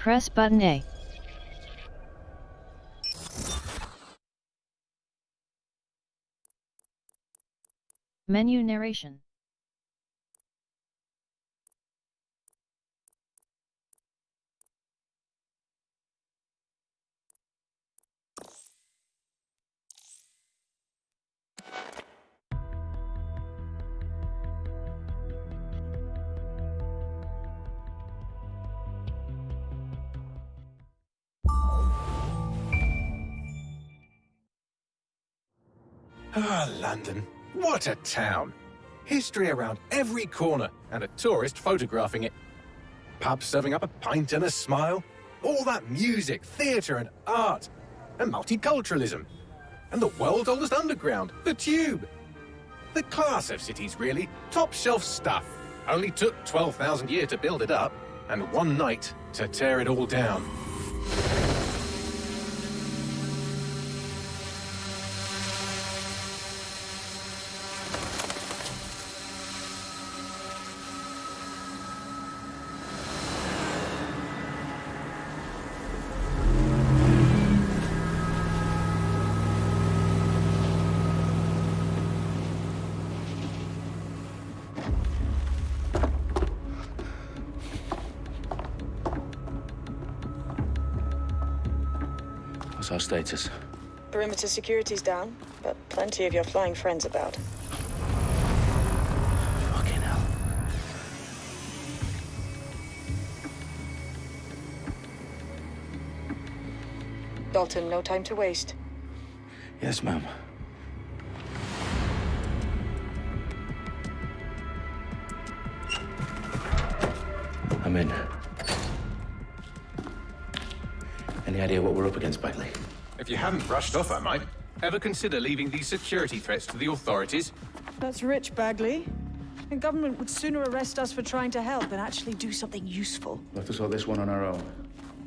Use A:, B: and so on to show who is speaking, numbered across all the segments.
A: Press button A. Menu narration.
B: Ah, London. What a town. History around every corner and a tourist photographing it. Pubs serving up a pint and a smile. All that music, theatre and art. And multiculturalism. And the world's oldest underground, the Tube. The class of cities, really. Top shelf stuff. Only took 12,000 years to build it up, and one night to tear it all down.
C: What's our status?
D: Perimeter security's down, but plenty of your flying friends about.
C: Fucking hell.
D: Dalton, no time to waste.
C: Yes, ma'am. I'm in. Any idea what we're up against, Bagley?
B: If you hadn't brushed off, I might. Ever consider leaving these security threats to the authorities?
E: That's rich, Bagley. The government would sooner arrest us for trying to help than actually do something useful.
C: We'll have to sort this one on our own.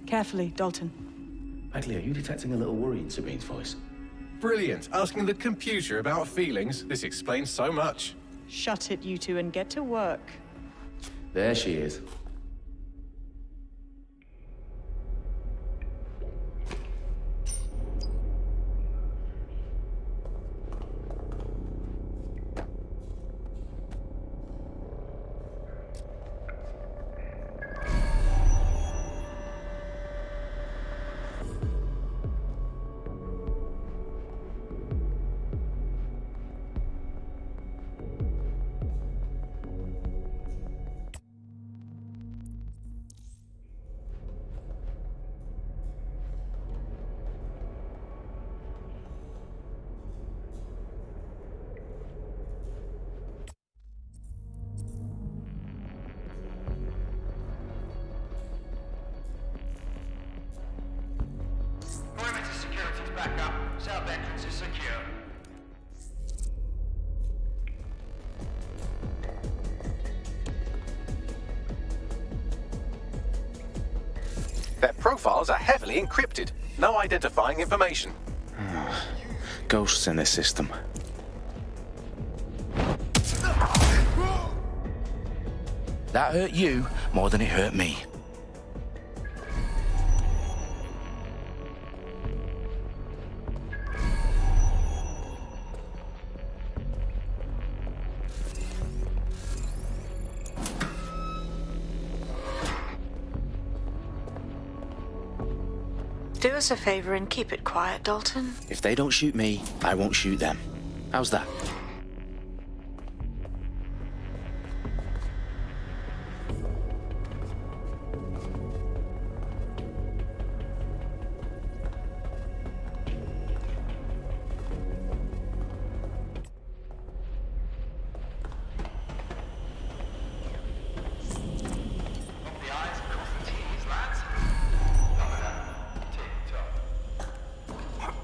E: Carefully, Dalton.
C: Bagley, are you detecting a little worry in Sabine's voice?
B: Brilliant. Asking the computer about feelings. This explains so much.
E: Shut it, you two, and get to work.
C: There she is.
F: Perimeter security's back up. South entrance is secure.
B: Their profiles are heavily encrypted. No identifying information.
C: Ghosts in this system. That hurt you more than it hurt me.
D: Do us a favor and keep it quiet, Dalton.
C: If they don't shoot me, I won't shoot them. How's that?
F: The I's, cross the T's, lads. Domino, tick-tock.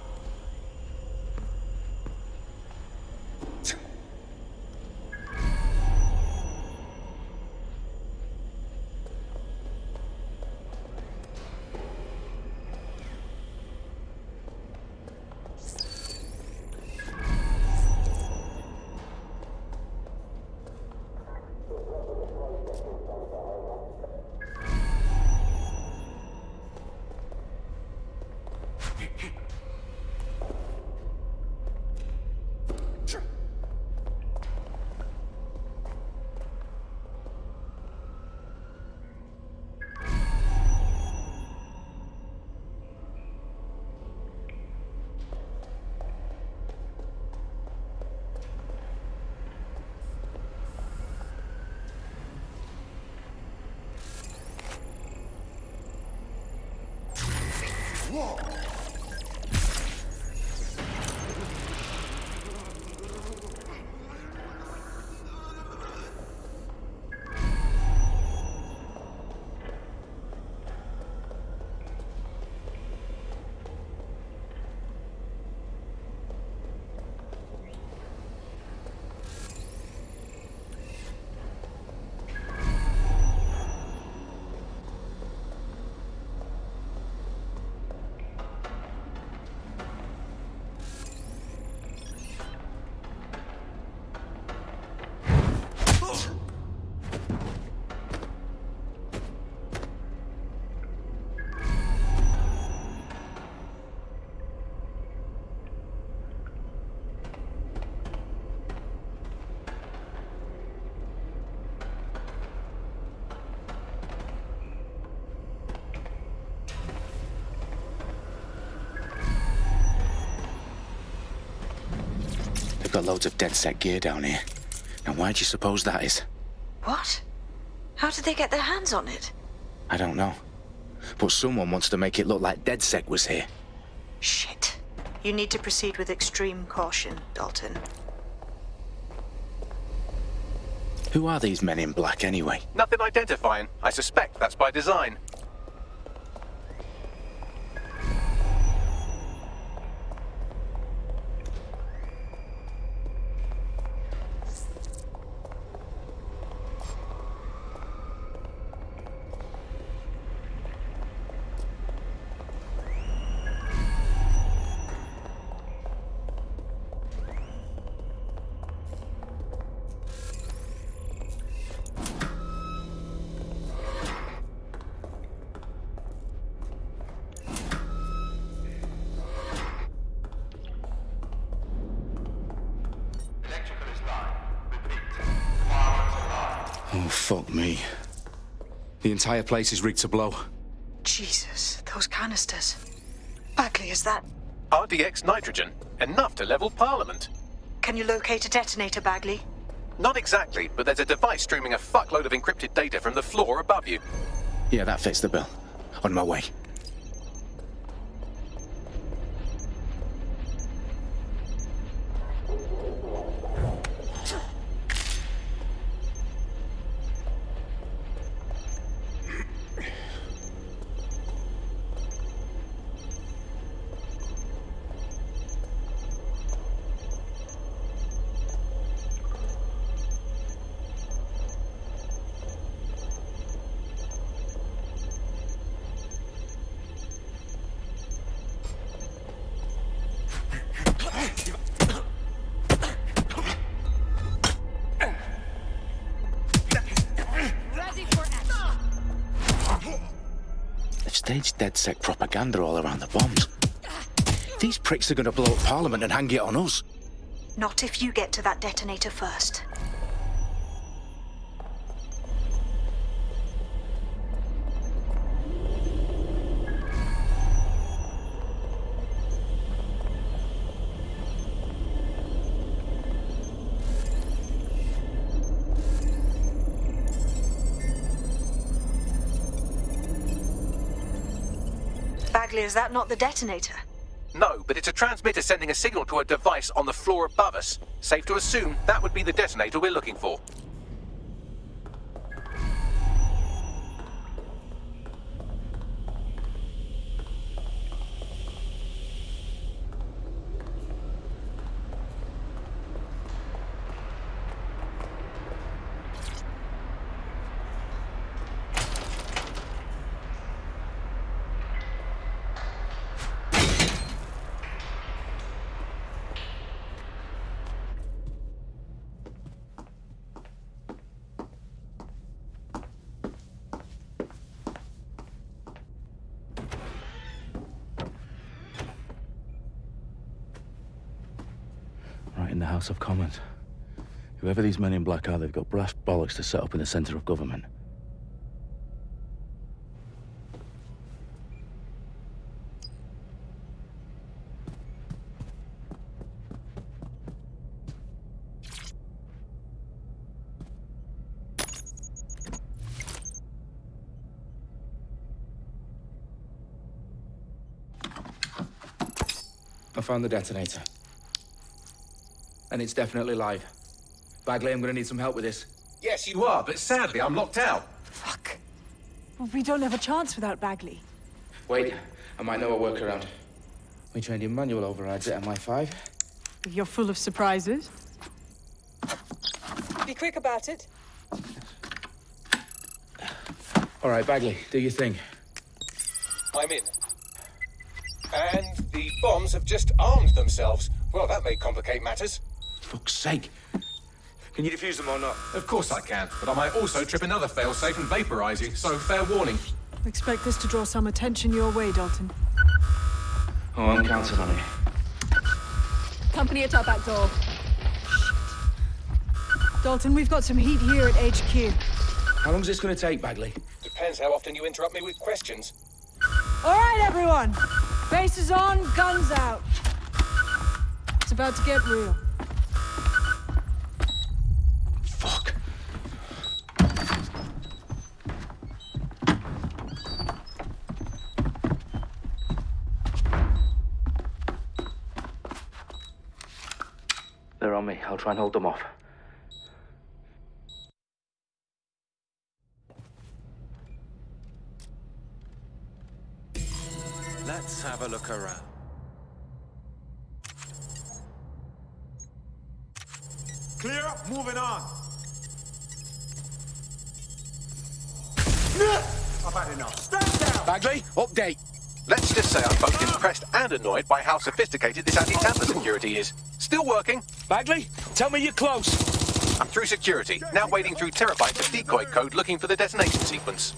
C: They've got loads of DedSec gear down here. Now, why do you suppose that is?
G: What? How did they get their hands on it?
C: I don't know. But someone wants to make it look like DedSec was here.
G: Shit. You need to proceed with extreme caution, Dalton.
C: Who are these men in black, anyway?
B: Nothing identifying. I suspect that's by design.
F: Electrical is live. Repeat. Fireworks are live.
C: Oh, fuck me. The entire place is rigged to blow.
G: Jesus, those canisters. Bagley, is that...
B: RDX nitrogen. Enough to level Parliament.
G: Can you locate a detonator, Bagley?
B: Not exactly, but there's a device streaming a fuckload of encrypted data from the floor above you.
C: Yeah, that fits the bill. On my way. They've staged DedSec propaganda all around the bombs. These pricks are going to blow up Parliament and hang it on us.
G: Not if you get to that detonator first. Bagley, is that not the detonator?
B: No, but it's a transmitter sending a signal to a device on the floor above us. Safe to assume that would be the detonator we're looking for.
C: Right in the House of Commons. Whoever these men in black are, they've got brass bollocks to set up in the centre of government. I found the detonator. And it's definitely live. Bagley, I'm gonna need some help with this.
B: Yes, you are, but sadly I'm locked out.
E: Fuck. Well, we don't have a chance without Bagley.
C: Wait, I might know a workaround. We trained in manual overrides at MI5.
E: You're full of surprises. Be quick about it.
C: All right, Bagley, do your thing.
B: I'm in. And the bombs have just armed themselves. Well, that may complicate matters.
C: Fuck's sake. Can you defuse them or not?
B: Of course I can, but I might also trip another failsafe and vaporize you, so fair warning.
E: Expect this to draw some attention your way, Dalton.
C: Oh, I'm counting on it.
H: Company at our back door.
E: Dalton, we've got some heat here at HQ.
C: How long's this going to take, Bagley?
B: Depends how often you interrupt me with questions.
E: All right, everyone. Faces on, guns out. It's about to get real.
C: Fuck. They're on me. I'll try and hold them off.
I: Let's have a look around.
J: Clear, moving on. I've had enough. Stand down!
C: Bagley, update.
B: Let's just say I'm both impressed and annoyed by how sophisticated this anti-tamper security is. Still working.
C: Bagley, tell me you're close.
B: I'm through security, now wading through terabytes of decoy code looking for the detonation sequence.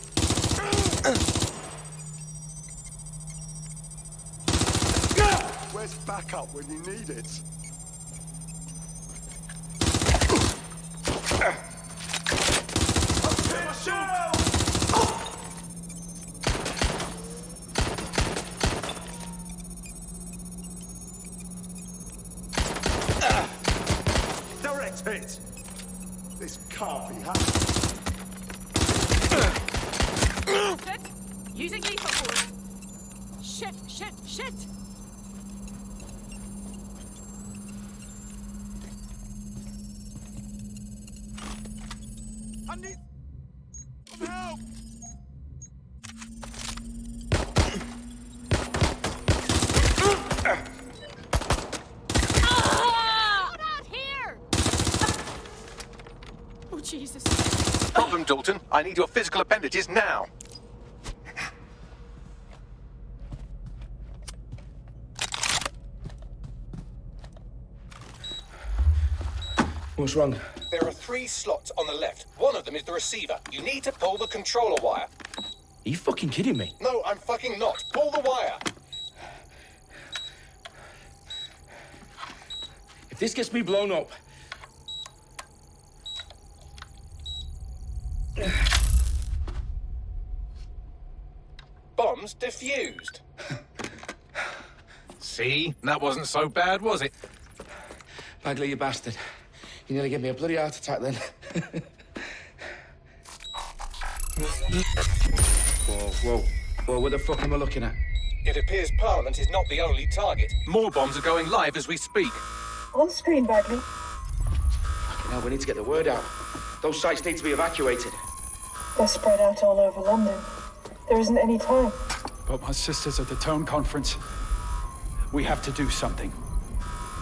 J: Where's backup when you need it? Direct hit! This can't be happening.
H: Using lethal force. Shit, shit, shit!
J: I need help!
H: Not out here! Oh, Jesus.
B: Problem, Dalton. I need your physical appendages now.
C: What's wrong?
B: There are 3 slots on the left. One of them is the receiver. You need to pull the controller wire.
C: Are you fucking kidding me?
B: No, I'm fucking not. Pull the wire.
C: If this gets me blown up...
B: Bombs defused. See? That wasn't so bad, was it?
C: Bagley, you bastard. You nearly gave me a bloody heart attack then. Whoa, what the fuck am I looking at?
B: It appears Parliament is not the only target. More bombs are going live as we speak.
D: On screen, Bagley.
C: Now we need to get the word out. Those sites need to be evacuated.
D: They're spread out all over London. There isn't any time.
K: But my sister's at the town conference. We have to do something.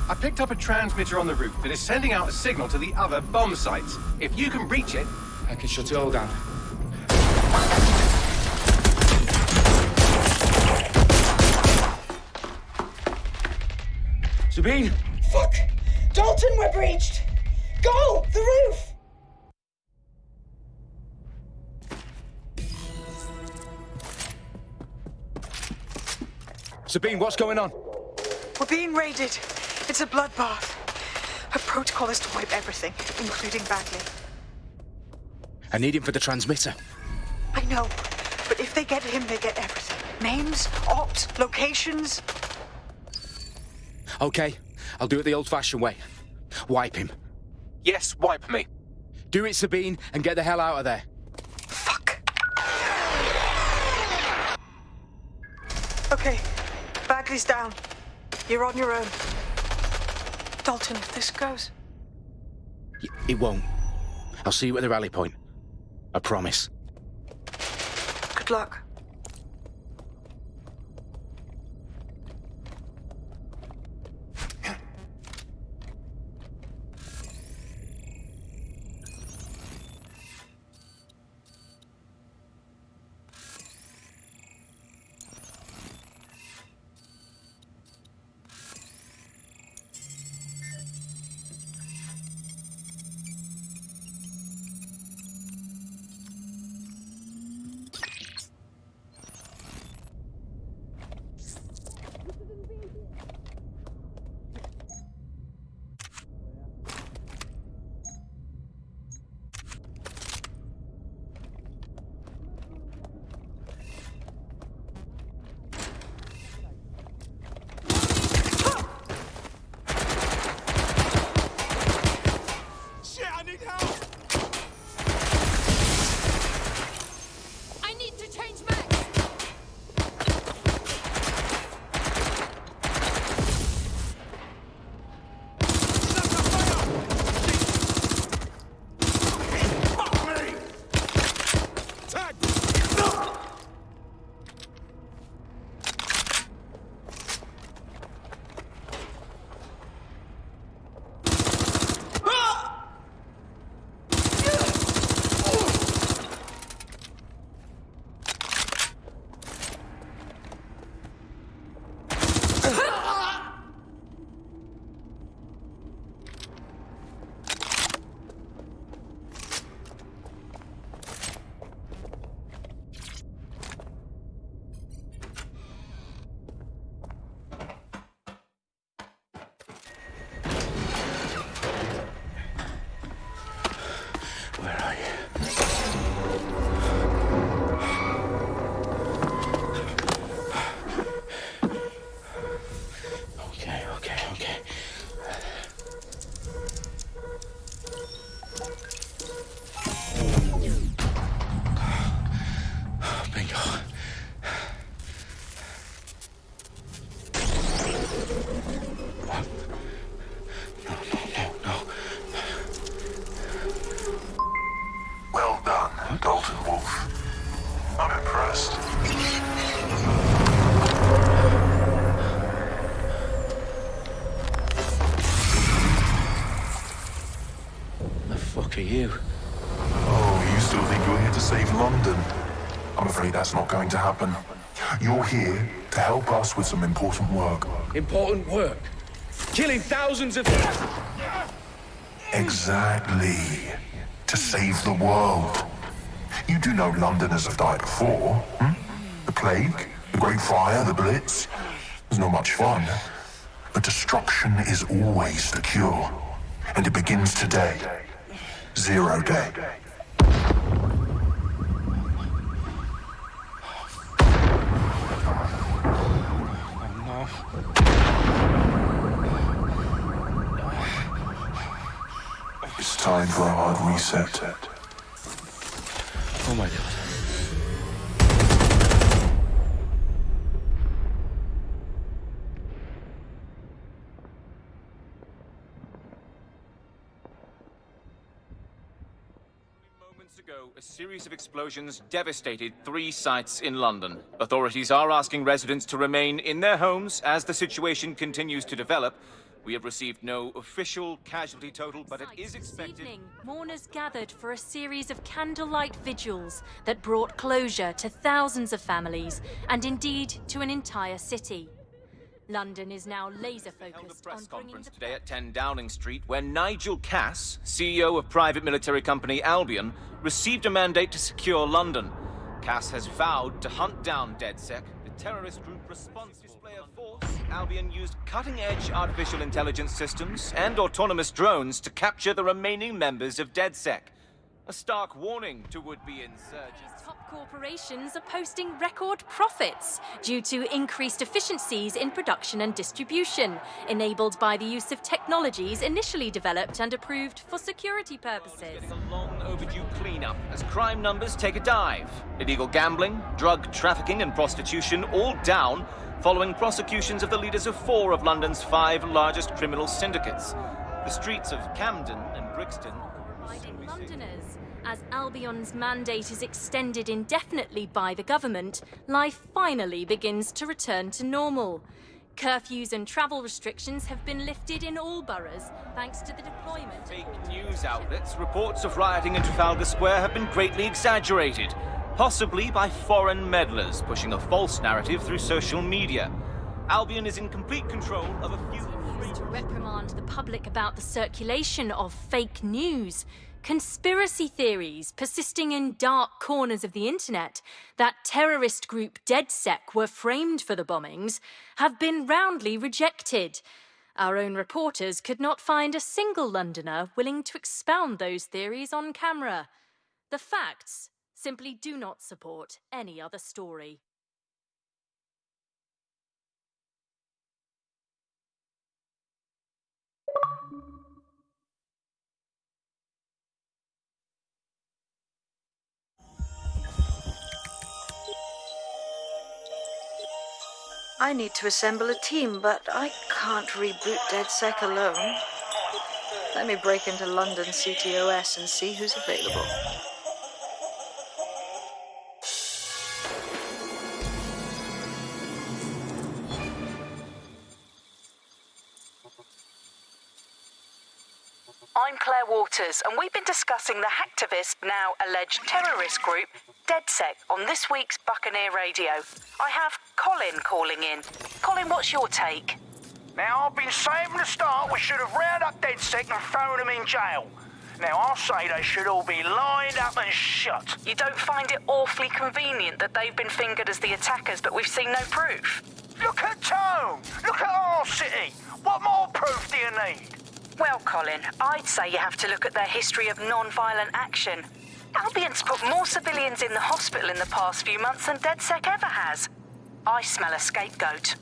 B: I picked up a transmitter on the roof that is sending out a signal to the other bomb sites. If you can reach it...
C: I can shut it all down. Sabine!
D: Fuck! Dalton, we're breached! Go! The roof!
C: Sabine, what's going on?
G: We're being raided. It's a bloodbath. Her protocol is to wipe everything, including Bagley.
C: I need him for the transmitter.
G: I know, but if they get him, they get everything. Names, ops, locations.
C: Okay, I'll do it the old-fashioned way. Wipe him.
B: Yes, wipe me.
C: Do it, Sabine, and get the hell out of there.
G: Fuck. Okay, Bagley's down. You're on your own. Dalton, if this goes...
C: It won't. I'll see you at the rally point. I promise.
G: Good luck.
J: to save London. I'm afraid that's not going to happen. You're here to help us with some important work.
C: Important work? Killing thousands of...
J: Exactly. To save the world. You do know Londoners have died before, hmm? The Plague, the Great Fire, the Blitz. It's not much fun. But destruction is always the cure. And it begins today. Zero Day. It's time for a hard reset.
C: Oh my God.
F: Moments ago, a series of explosions devastated 3 sites in London. Authorities are asking residents to remain in their homes as the situation continues to develop. We have received no official casualty total, but it is expected...
L: This evening, mourners gathered for a series of candlelight vigils that brought closure to thousands of families, and indeed to an entire city. London is now laser-focused
F: held a press
L: on bringing
F: conference
L: the...
F: today at 10 Downing Street, where Nigel Cass, CEO of private military company Albion, received a mandate to secure London. Cass has vowed to hunt down DedSec, the terrorist group responsible for display of force. Albion used cutting-edge artificial intelligence systems and autonomous drones to capture the remaining members of DedSec. A stark warning to would-be insurgents.
L: Top corporations are posting record profits due to increased efficiencies in production and distribution, enabled by the use of technologies initially developed and approved for security purposes.
F: Getting a long overdue cleanup as crime numbers take a dive. Illegal gambling, drug trafficking and prostitution all down following prosecutions of the leaders of 4 of London's 5 largest criminal syndicates. The streets of Camden and Brixton
L: Providing Londoners. As Albion's mandate is extended indefinitely by the government, life finally begins to return to normal. Curfews and travel restrictions have been lifted in all boroughs, thanks to the deployment...
F: Fake news outlets, reports of rioting in Trafalgar Square have been greatly exaggerated, possibly by foreign meddlers pushing a false narrative through social media. Albion is in complete control of a few...
L: to reprimand the public about the circulation of fake news, conspiracy theories persisting in dark corners of the internet that terrorist group DedSec were framed for the bombings have been roundly rejected. Our own reporters could not find a single Londoner willing to expound those theories on camera. The facts simply do not support any other story.
G: I need to assemble a team, but I can't reboot DedSec alone. Let me break into London CTOS and see who's available.
M: I'm Claire Waters, and we've been discussing the hacktivist, now alleged terrorist group, DedSec, on this week's Buccaneer Radio. I have Colin calling in. Colin, what's your take?
N: Now, I've been saying from the start we should have rounded up DedSec and thrown them in jail. Now, I'll say they should all be lined up and shot.
M: You don't find it awfully convenient that they've been fingered as the attackers, but we've seen no proof?
N: Look at Tone! Look at our city! What more proof do you need?
M: Well, Colin, I'd say you have to look at their history of non-violent action. Albion's put more civilians in the hospital in the past few months than DedSec ever has. I smell a scapegoat.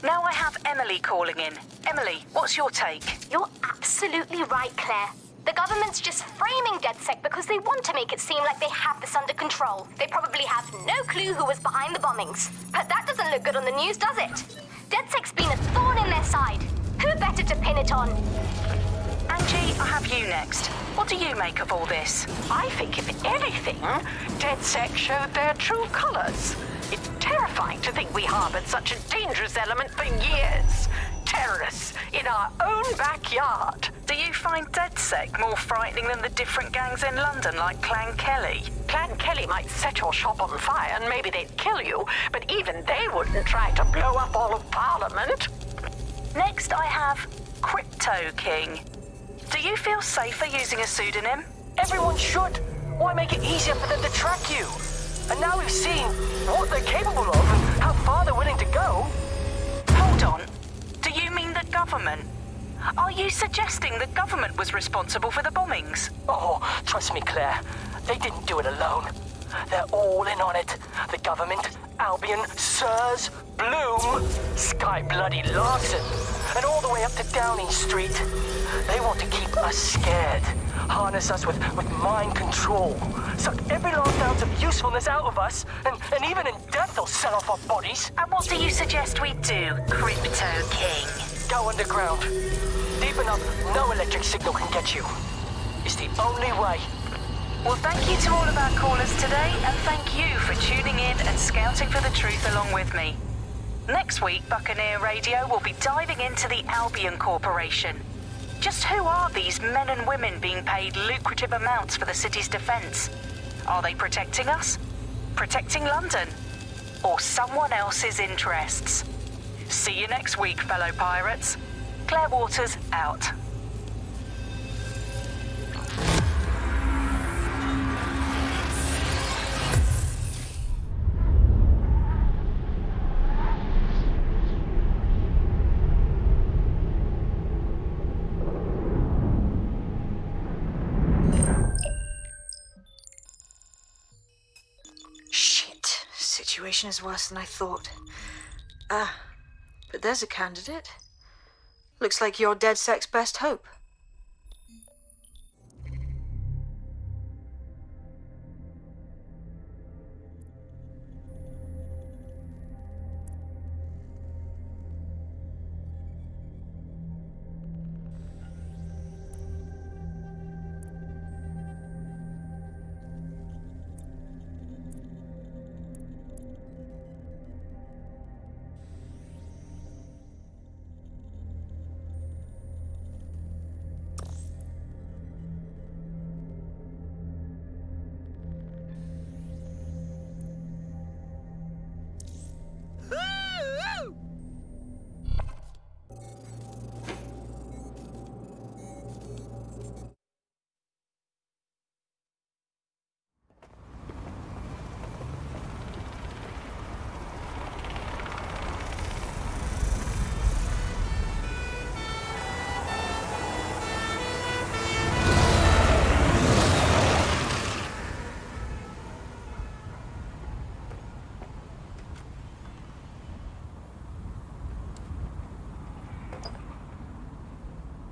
M: Now I have Emily calling in. Emily, what's your take?
O: You're absolutely right, Claire. The government's just framing DedSec because they want to make it seem like they have this under control. They probably have no clue who was behind the bombings. But that doesn't look good on the news, does it? DedSec's been a thorn in their side. Who better to pin it on?
M: Angie, I have you next. What do you make of all this?
P: I think, if anything, DedSec showed their true colours. It's terrifying to think we harboured such a dangerous element for years. Terrorists in our own backyard.
M: Do you find DedSec more frightening than the different gangs in London like Clan Kelly?
P: Clan Kelly might set your shop on fire and maybe they'd kill you, but even they wouldn't try to blow up all of Parliament.
M: Next, I have Crypto King. Do you feel safer using a pseudonym?
Q: Everyone should. Why make it easier for them to track you? And now we've seen what they're capable of and how far they're willing to go.
M: Hold on. Do you mean the government? Are you suggesting the government was responsible for the bombings?
Q: Oh, trust me, Claire. They didn't do it alone. They're all in on it. The government, Albion, Sirs, Bloom, Sky Bloody Larson, and all the way up to Downing Street. They want to keep us scared, harness us with mind control, suck every last ounce of usefulness out of us, and even in death they'll sell off our bodies.
M: And what do you suggest we do, Crypto King?
Q: Go underground. Deep enough, no electric signal can get you. It's the only way.
M: Well, thank you to all of our callers today, and thank you for tuning in and scouting for the truth along with me. Next week, Buccaneer Radio will be diving into the Albion Corporation. Just who are these men and women being paid lucrative amounts for the city's defense? Are they protecting us? Protecting London? Or someone else's interests? See you next week, fellow pirates. Claire Waters out.
G: Shit. Situation is worse than I thought. But there's a candidate. Looks like you're DedSec's best hope.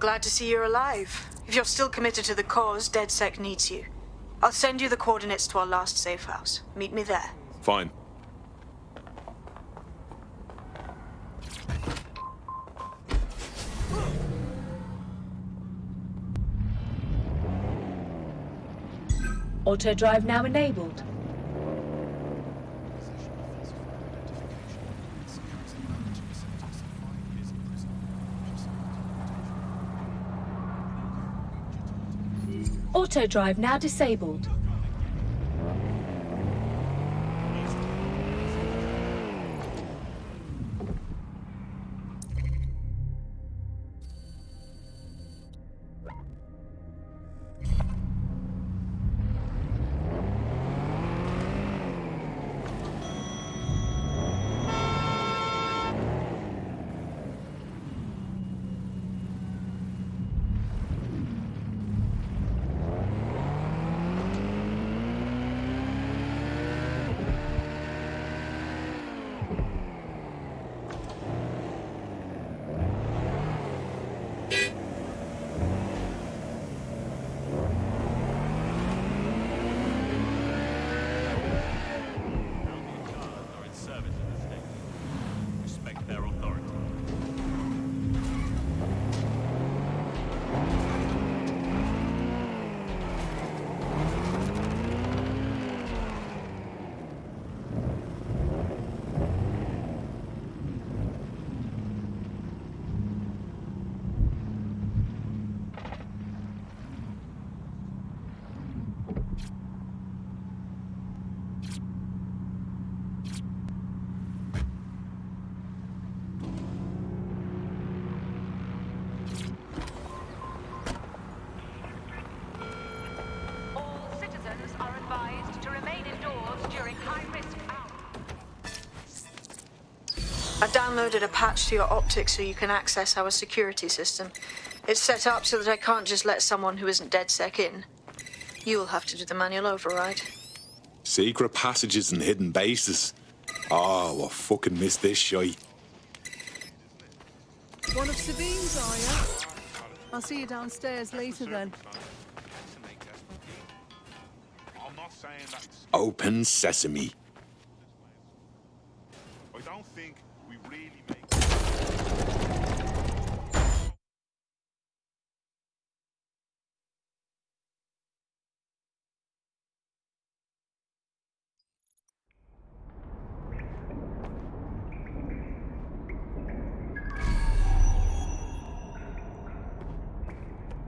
G: Glad to see you're alive. If you're still committed to the cause, DedSec needs you. I'll send you the coordinates to our last safe house. Meet me there.
R: Fine.
H: Auto drive now enabled. Auto drive now disabled.
G: I downloaded a patch to your optics so you can access our security system. It's set up so that I can't just let someone who isn't DedSec in. You'll have to do the manual override.
R: Secret passages and hidden bases. Oh, I fucking missed this shite.
E: One of Sabine's, are you? I'll see you downstairs later then.
R: Open sesame.
S: I don't think we really make...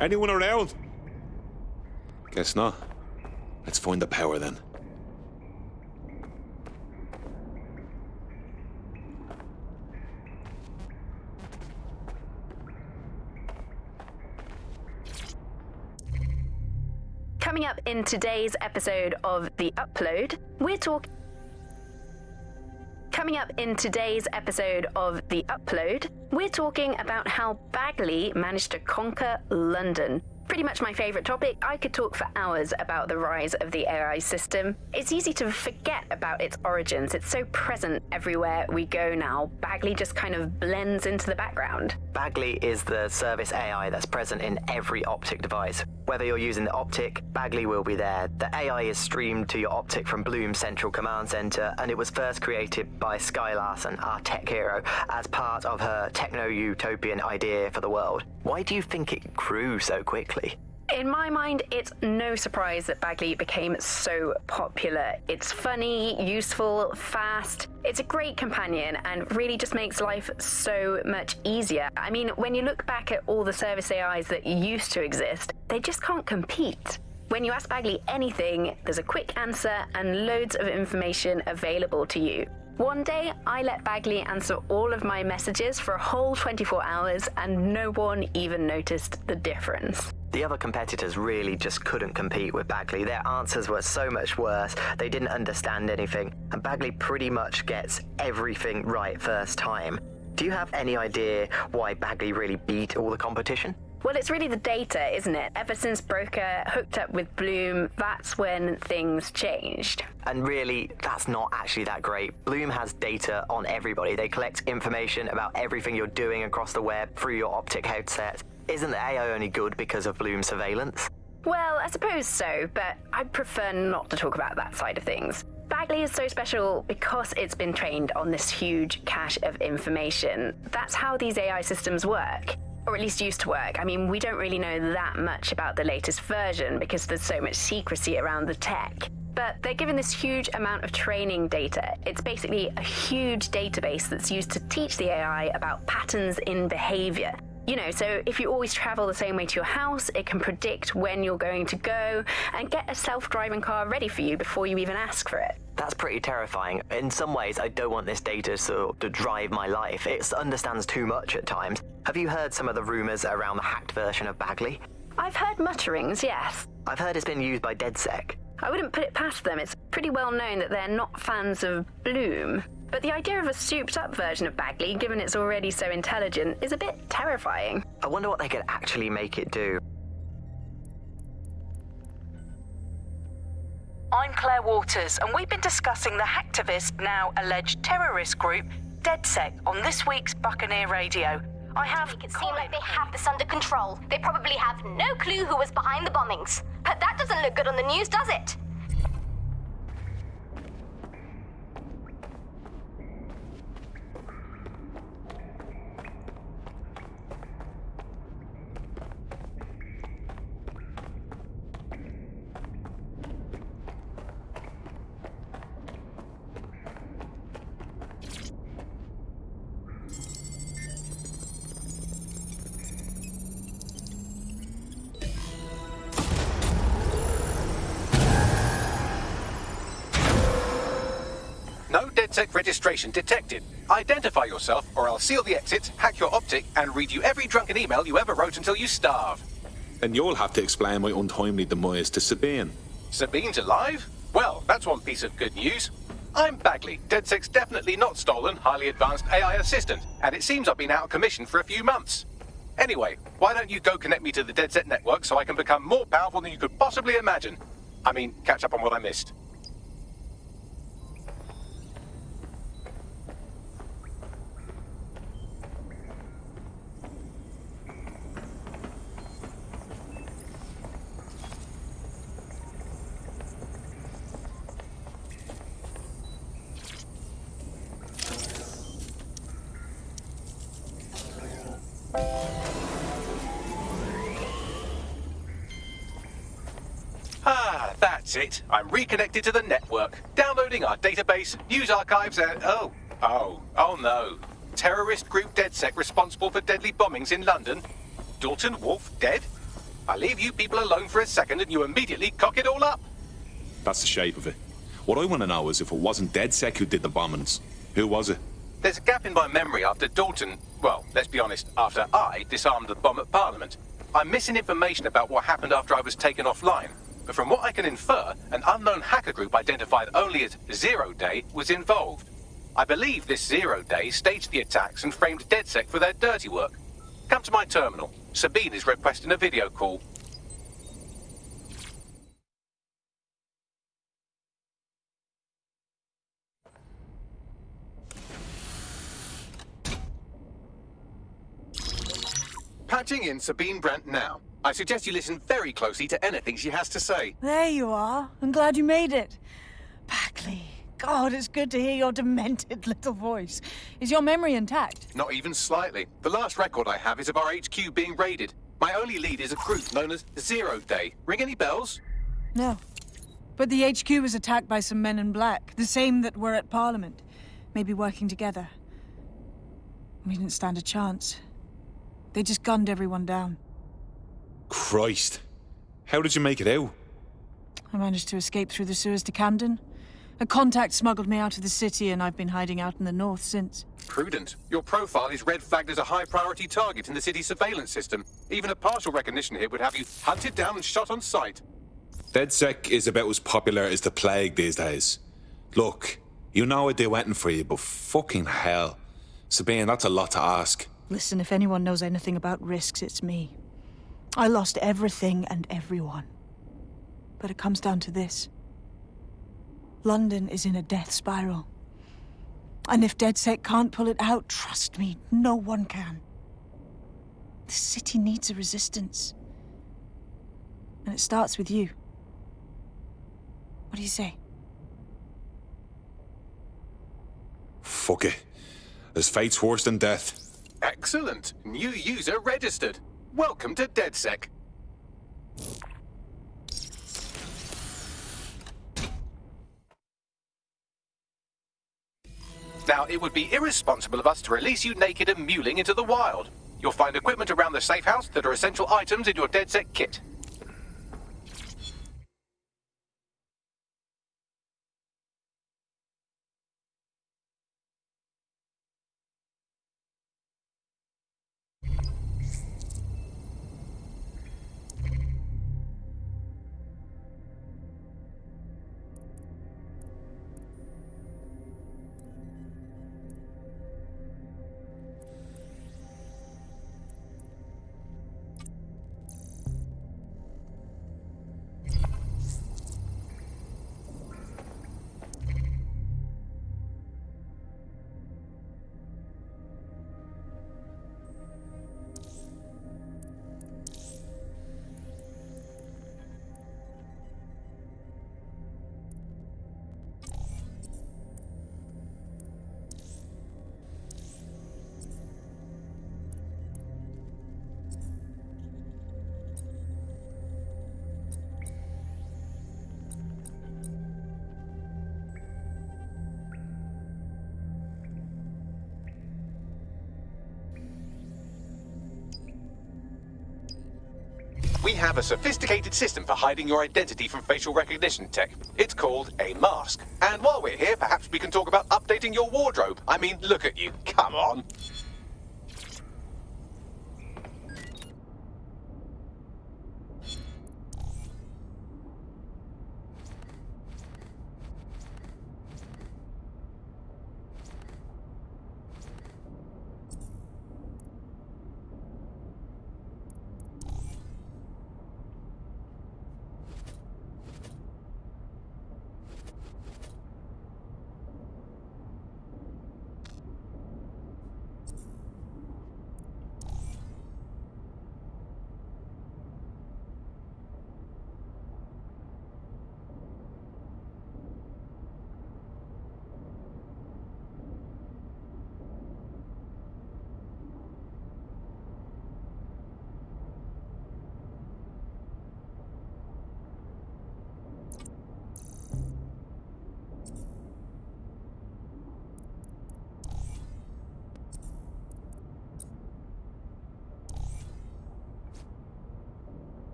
R: Anyone around? Guess not. Let's find the power then.
T: Coming up in today's episode of The Upload, we're talking about how Bagley managed to conquer London. Pretty much my favourite topic. I could talk for hours about the rise of the AI system. It's easy to forget about its origins. It's so present everywhere we go now. Bagley just kind of blends into the background.
U: Bagley is the service AI that's present in every optic device. Whether you're using the optic, Bagley will be there. The AI is streamed to your optic from Bloom's central command center, and it was first created by Sky Larson, our tech hero, as part of her techno-utopian idea for the world. Why do you think it grew so quickly?
T: In my mind, it's no surprise that Bagley became so popular. It's funny, useful, fast. It's a great companion and really just makes life so much easier. I mean, when you look back at all the service AIs that used to exist, they just can't compete. When you ask Bagley anything, there's a quick answer and loads of information available to you. One day, I let Bagley answer all of my messages for a whole 24 hours and no one even noticed the difference.
U: The other competitors really just couldn't compete with Bagley. Their answers were so much worse, they didn't understand anything, and Bagley pretty much gets everything right first time. Do you have any idea why Bagley really beat all the competition?
T: Well, it's really the data, isn't it? Ever since Broker hooked up with Bloom, that's when things changed.
U: And really, that's not actually that great. Bloom has data on everybody. They collect information about everything you're doing across the web through your optic headset. Isn't the AI only good because of Bloom's surveillance?
T: Well, I suppose so, but I prefer not to talk about that side of things. Bagley is so special because it's been trained on this huge cache of information. That's how these AI systems work. Or at least used to work. I mean, we don't really know that much about the latest version because there's so much secrecy around the tech. But they're given this huge amount of training data. It's basically a huge database that's used to teach the AI about patterns in behavior. You know, so if you always travel the same way to your house, it can predict when you're going to go and get a self-driving car ready for you before you even ask for it.
U: That's pretty terrifying. In some ways, I don't want this data to drive my life. It understands too much at times. Have you heard some of the rumors around the hacked version of Bagley?
T: I've heard mutterings, yes.
U: I've heard it's been used by DedSec.
T: I wouldn't put it past them. It's pretty well known that they're not fans of Bloom. But the idea of a souped-up version of Bagley, given it's already so intelligent, is a bit terrifying.
U: I wonder what they could actually make it do.
M: I'm Claire Waters, and we've been discussing the hacktivist, now alleged terrorist group, DedSec, on this week's Buccaneer Radio. I have...
O: Make it seem like they have this under control. They probably have no clue who was behind the bombings. But that doesn't look good on the news, does it?
B: No DedSec registration detected. Identify yourself, or I'll seal the exits, hack your optic, and read you every drunken email you ever wrote until you starve.
R: And you'll have to explain my untimely demise to Sabine.
B: Sabine's alive? Well, that's one piece of good news. I'm Bagley, DedSec's definitely not stolen, highly advanced AI assistant, and it seems I've been out of commission for a few months. Anyway, why don't you go connect me to the DedSec network so I can become more powerful than you could possibly imagine? I mean, catch up on what I missed. Ah, that's it. I'm reconnected to the network, downloading our database, news archives, and oh no. Terrorist group DedSec responsible for deadly bombings in London. Dalton Wolf dead? I leave you people alone for a second and you immediately cock it all up.
R: That's the shape of it. What I want to know is if it wasn't DedSec who did the bombings, who was it?
B: There's a gap in my memory after Dalton, well, let's be honest, after I disarmed the bomb at Parliament. I'm missing information about what happened after I was taken offline. But from what I can infer, an unknown hacker group identified only as Zero Day was involved. I believe this Zero Day staged the attacks and framed DedSec for their dirty work. Come to my terminal. Sabine is requesting a video call. Patching in Sabine Brandt now. I suggest you listen very closely to anything she has to say.
E: There you are. I'm glad you made it. Bagley. God, it's good to hear your demented little voice. Is your memory intact?
B: Not even slightly. The last record I have is of our HQ being raided. My only lead is a group known as Zero Day. Ring any bells?
E: No. But the HQ was attacked by some men in black, the same that were at Parliament. Maybe working together. We didn't stand a chance. They just gunned everyone down.
R: Christ. How did you make it out?
E: I managed to escape through the sewers to Camden. A contact smuggled me out of the city, and I've been hiding out in the north since.
B: Prudent. Your profile is red flagged as a high-priority target in the city's surveillance system. Even a partial recognition here would have you hunted down and shot on sight.
R: DedSec is about as popular as the plague these days. Look, you know I'd do anything for you, but fucking hell. Sabine, that's a lot to ask.
E: Listen, if anyone knows anything about risks, it's me. I lost everything and everyone. But it comes down to this. London is in a death spiral. And if DedSec can't pull it out, trust me, no one can. The city needs a resistance. And it starts with you. What do you say?
R: Fuck it. As fate's worse than death.
B: Excellent. New user registered. Welcome to DedSec. Now, it would be irresponsible of us to release you naked and mewling into the wild. You'll find equipment around the safe house that are essential items in your DedSec kit. We have a sophisticated system for hiding your identity from facial recognition tech. It's called a mask. And while we're here, perhaps we can talk about updating your wardrobe. I mean, look at you. Come on.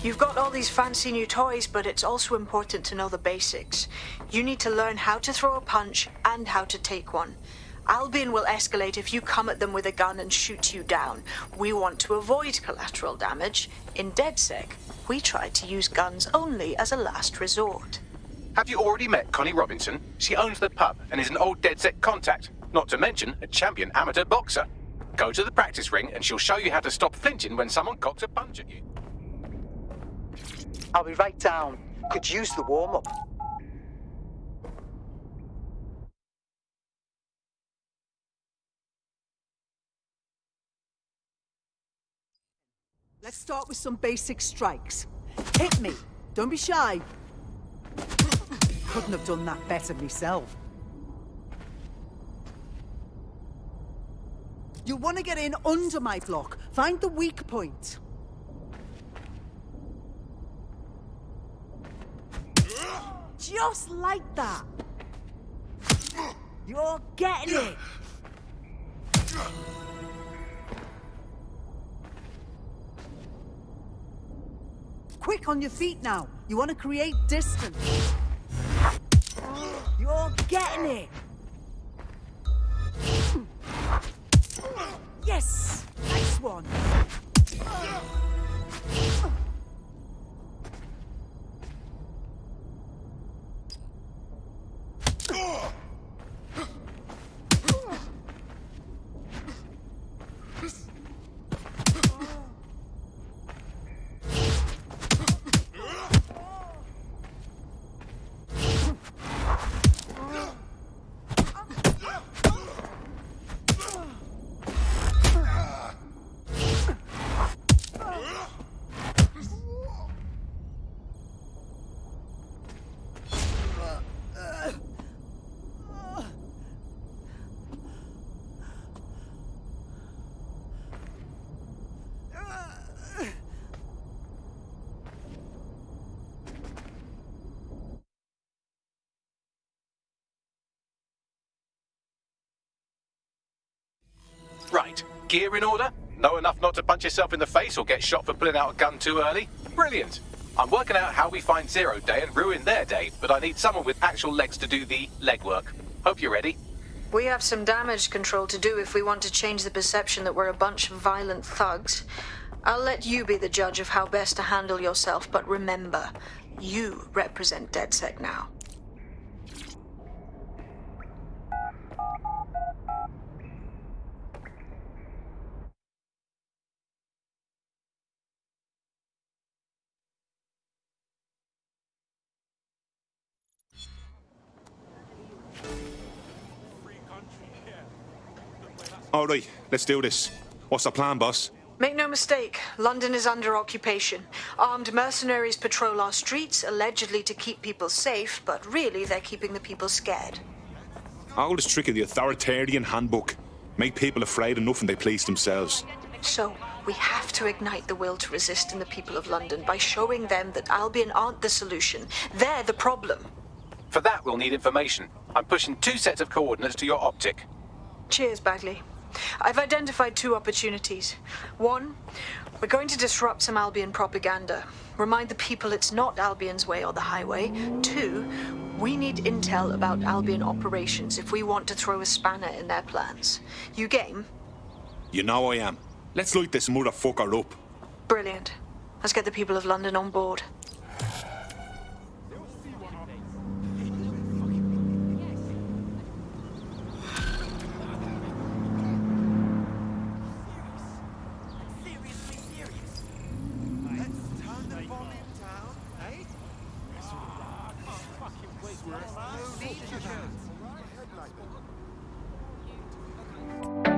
E: You've got all these fancy new toys, but it's also important to know the basics. You need to learn how to throw a punch and how to take one. Albion will escalate if you come at them with a gun and shoot you down. We want to avoid collateral damage. In DedSec, we try to use guns only as a last resort.
B: Have you already met Connie Robinson? She owns the pub and is an old DedSec contact, not to mention a champion amateur boxer. Go to the practice ring and she'll show you how to stop flinching when someone cocks a punch at you.
A: I'll be right down. Could use the warm-up.
V: Let's start with some basic strikes. Hit me. Don't be shy. Couldn't have done that better myself. You want to get in under my block. Find the weak point. Just like that. You're getting it. Quick on your feet now. You want to create distance. You're getting it. Yes! Nice one.
B: Right, gear in order? Know enough not to punch yourself in the face or get shot for pulling out a gun too early? Brilliant! I'm working out how we find Zero Day and ruin their day, but I need someone with actual legs to do the legwork. Hope you're ready.
G: We have some damage control to do if we want to change the perception that we're a bunch of violent thugs. I'll let you be the judge of how best to handle yourself, but remember, you represent DedSec now.
R: All right, let's do this. What's the plan, boss?
G: Make no mistake, London is under occupation. Armed mercenaries patrol our streets, allegedly to keep people safe, but really they're keeping the people scared.
R: All this trick of the authoritarian handbook. Make people afraid enough and they police themselves.
G: So, we have to ignite the will to resist in the people of London by showing them that Albion aren't the solution. They're the problem.
B: For that, we'll need information. I'm pushing 2 sets of coordinates to your optic.
G: Cheers, Bagley. I've identified 2 opportunities. 1, we're going to disrupt some Albion propaganda. Remind the people it's not Albion's way or the highway. 2, we need intel about Albion operations if we want to throw a spanner in their plans. You game?
R: You know I am. Let's light this motherfucker up.
G: Brilliant. Let's get the people of London on board.
S: We're